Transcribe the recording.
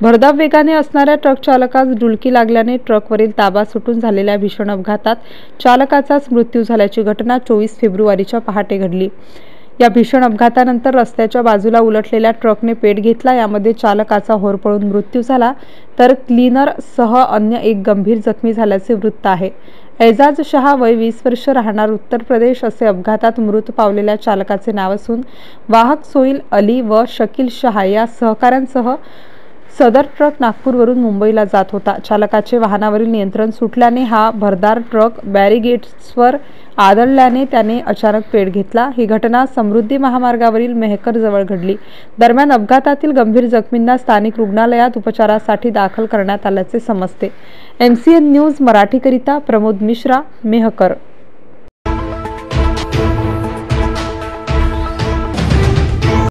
भरधाव वेगाने असणाऱ्या ट्रक चालकास डुलकी लागल्याने ट्रकवरील ताबा सुटून झालेल्या भीषण अपघातात चालकाचाच मृत्यू झाल्याची घटना 24 फेब्रुवारीच्या पहाटे घडली। या भीषण अपघातानंतर रस्त्याच्या बाजूला उलटलेल्या ट्रकने पेट घेतला। यामध्ये चालकाचा होरपळून मृत्यू झाला, तर क्लीनरसह अन्य एक गंभीर जखमी झाल्याचे वृत्त आहे। एजाज शहा वय 20 वर्ष, राहणार उत्तर प्रदेश असे अपघातात मृत पावलेल्या चालकाचे नाव असून वाहक सोईल अली व शकील शहा या सहकाऱ्यांसह सदर ट्रक नागपूरवरून मुंबईला जात होता। चालकाचे वाहनावरील नियंत्रण सुटल्याने हा भरधाव ट्रक बॅरिगेट्सवर आदळल्याने त्याने अचानक पेट घेतला। ही घटना समृद्धी महामार्गावरील मेहकर जवळ घडली। दरम्यान अपघातातील गंभीर जखमींना स्थानिक रुग्णालयात उपचारासाठी दाखल करण्यात आल्याचे समजते। MCN न्यूज मराठीकरिता प्रमोद मिश्रा, मेहकर।